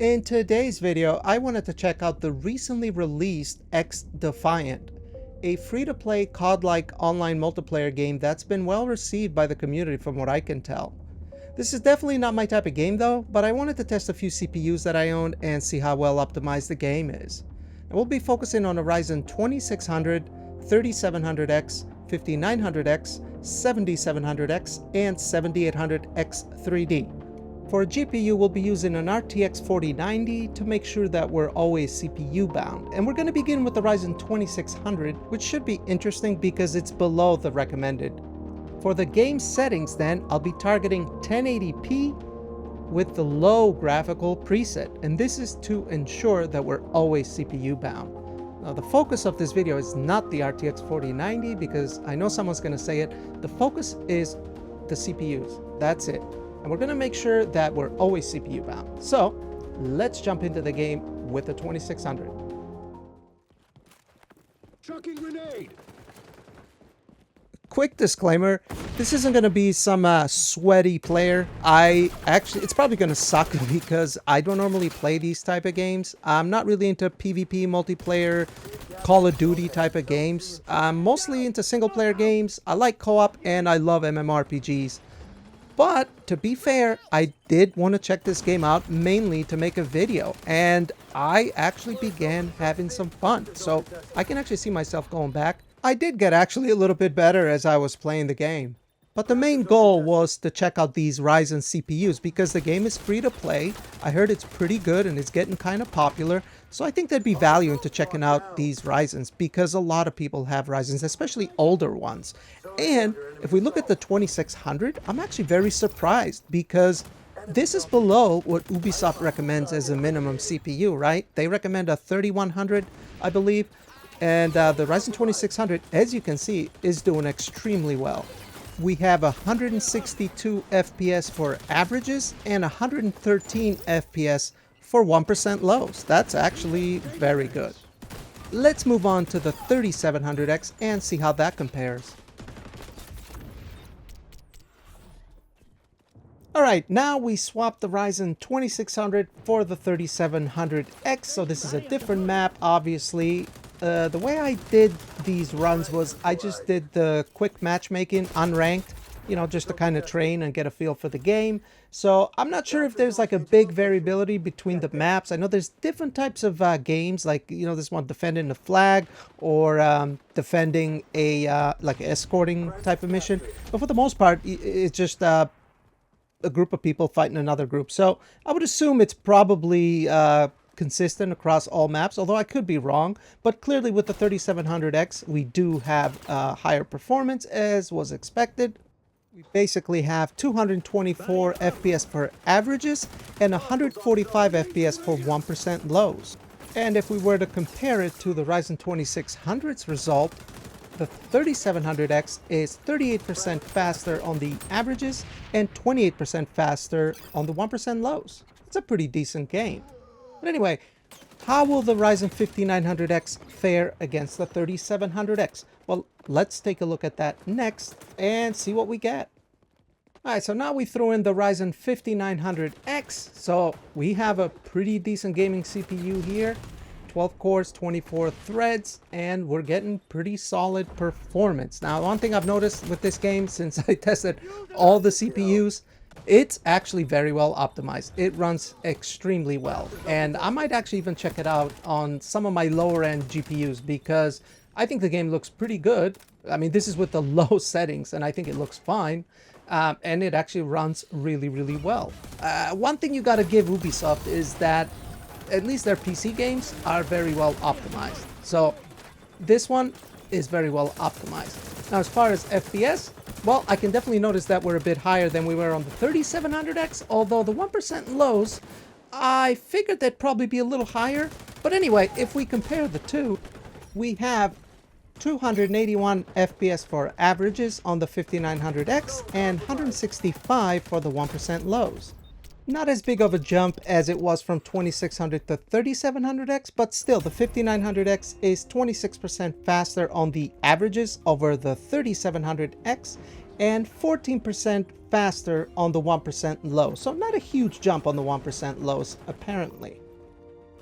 In today's video, I wanted to check out the recently released XDefiant, a free-to-play COD-like online multiplayer game that's been well received by the community from what I can tell. This is definitely not my type of game though, but I wanted to test a few CPUs that I own and see how well optimized the game is. And we'll be focusing on a Ryzen 2600, 3700X, 5900X, 7700X, and 7800 X3D. For a GPU, we'll be using an RTX 4090 to make sure that we're always CPU bound. And we're going to begin with the Ryzen 2600, which should be interesting because it's below the recommended. For the game settings then, I'll be targeting 1080p with the low graphical preset. And this is to ensure that we're always CPU bound. Now the focus of this video is not the RTX 4090 because I know someone's going to say it. The focus is the CPUs. That's it. And we're going to make sure that we're always CPU bound. So let's jump into the game with the 2600. Chucking grenade. Quick disclaimer, this isn't going to be some sweaty player. It's probably going to suck because I don't normally play these type of games. I'm not really into PvP multiplayer, Call of Duty type of games. I'm mostly into single player games. I like co-op and I love MMORPGs. But to be fair, I did want to check this game out mainly to make a video, and I actually began having some fun. So I can actually see myself going back. I did get actually a little bit better as I was playing the game. But the main goal was to check out these Ryzen CPUs because the game is free to play. I heard it's pretty good and it's getting kind of popular. So I think there'd be value into checking out these Ryzens because a lot of people have Ryzens, especially older ones. And if we look at the 2600, I'm actually very surprised because this is below what Ubisoft recommends as a minimum CPU, right? They recommend a 3100, I believe. And the Ryzen 2600, as you can see, is doing extremely well. We have 162 FPS for averages and 113 FPS for 1% lows. That's actually very good. Let's move on to the 3700X and see how that compares. Alright, now we swapped the Ryzen 2600 for the 3700X, so this is a different map, obviously. The way I did these runs was I just did the quick matchmaking unranked, you know, just to kind of train and get a feel for the game. So I'm not sure if there's like a big variability between the maps. I know there's different types of games, like, you know, this one defending the flag or defending a like escorting type of mission. But for the most part, it's just a group of people fighting another group. So I would assume it's probably consistent across all maps, although I could be wrong. But clearly with the 3700X, we do have higher performance as was expected. We basically have 224 FPS for averages and 145 FPS for 1% lows. And if we were to compare it to the Ryzen 2600's result, the 3700X is 38% faster on the averages and 28% faster on the 1% lows. It's a pretty decent game. But anyway, how will the Ryzen 5900X fare against the 3700X? Well, let's take a look at that next and see what we get. Alright, so now we throw in the Ryzen 5900X. So we have a pretty decent gaming CPU here. 12 cores, 24 threads, and we're getting pretty solid performance. Now, one thing I've noticed with this game since I tested all the CPUs, it's actually very well optimized. It runs extremely well. And I might actually even check it out on some of my lower end GPUs because I think the game looks pretty good. I mean, this is with the low settings and I think it looks fine. And it actually runs really, really well. One thing you got to give Ubisoft is that at least their PC games are very well optimized. So this one is very well optimized. Now, as far as FPS, well, I can definitely notice that we're a bit higher than we were on the 3700X, although the 1% lows, I figured they'd probably be a little higher. But anyway, if we compare the two, we have 281 FPS for averages on the 5900X and 165 for the 1% lows. Not as big of a jump as it was from 2600 to 3700X, but still the 5900X is 26% faster on the averages over the 3700X and 14% faster on the 1% low. So not a huge jump on the 1% lows, apparently.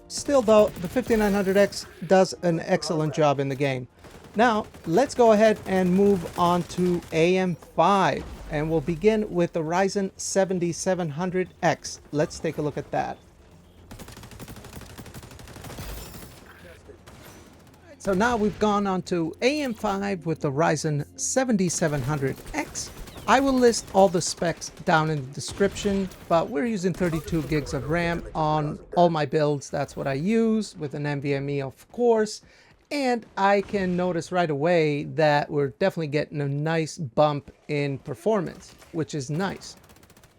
Still though, the 5900X does an excellent job in the game. Now, let's go ahead and move on to AM5, and we'll begin with the Ryzen 7700X. Let's take a look at that. So now we've gone on to AM5 with the Ryzen 7700X. I will list all the specs down in the description, but we're using 32 gigs of RAM on all my builds. That's what I use, with an NVMe of course. And I can notice right away that we're definitely getting a nice bump in performance, which is nice.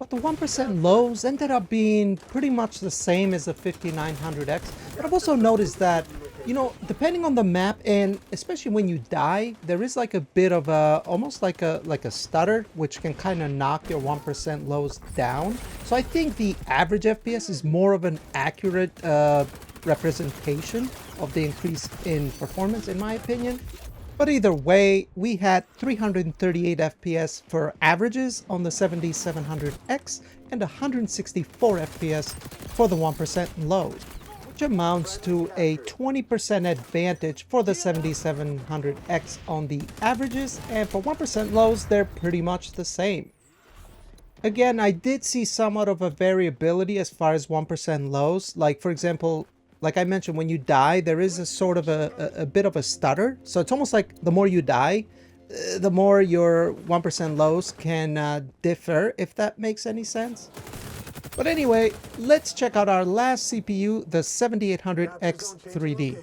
But the 1% lows ended up being pretty much the same as the 5900X. But I've also noticed that, you know, depending on the map, and especially when you die, there is like a bit of a, almost like a stutter, which can kind of knock your 1% lows down. So I think the average FPS is more of an accurate representation of the increase in performance, in my opinion. But either way, we had 338 FPS for averages on the 7700X and 164 FPS for the 1% lows, which amounts to a 20% advantage for the 7700X on the averages, and for 1% lows, they're pretty much the same. Again, I did see somewhat of a variability as far as 1% lows. Like, for example, like I mentioned, when you die, there is a sort of a bit of a stutter. So it's almost like the more you die, the more your 1% lows can differ, if that makes any sense. But anyway, let's check out our last CPU, the 7800X3D.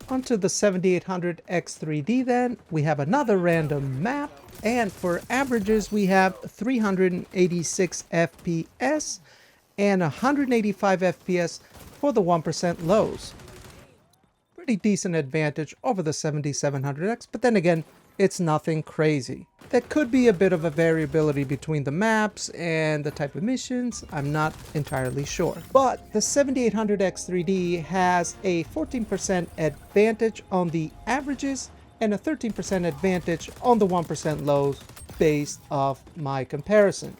Onto the 7800X3D then, we have another random map, and for averages we have 386 FPS and 185 FPS for the 1% lows. Pretty decent advantage over the 7700X, but then again, it's nothing crazy. There could be a bit of a variability between the maps and the type of missions. I'm not entirely sure. But the 7800X3D has a 14% advantage on the averages and a 13% advantage on the 1% lows based off my comparison.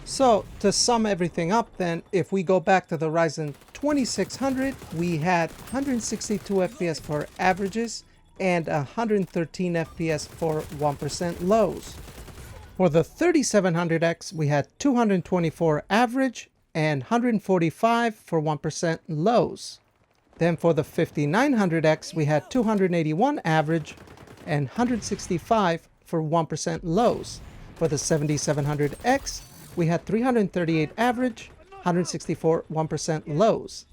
So to sum everything up then, if we go back to the Ryzen 2600, we had 162 FPS for averages and 113 FPS for 1% lows. For the 3700X, we had 224 average and 145 for 1% lows. Then for the 5900X, we had 281 average and 165 for 1% lows. For the 7700X, we had 338 average, 164 1% lows.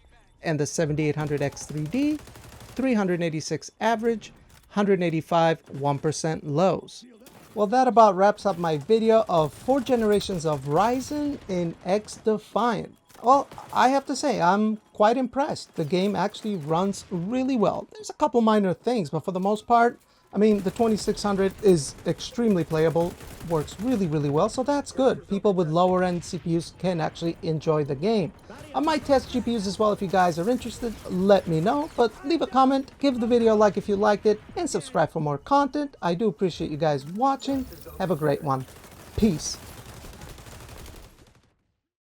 And the 7800X3D, 386 average, 185 1% lows. Well, that about wraps up my video of 4 generations of Ryzen in XDefiant. Well, I have to say, I'm quite impressed. The game actually runs really well. There's a couple minor things, but for the most part, I mean, the 2600 is extremely playable, works really, really well, so that's good. People with lower end CPUs can actually enjoy the game. I might test GPUs as well. If you guys are interested, let me know, but leave a comment, give the video a like if you liked it, and subscribe for more content. I do appreciate you guys watching. Have a great one. Peace.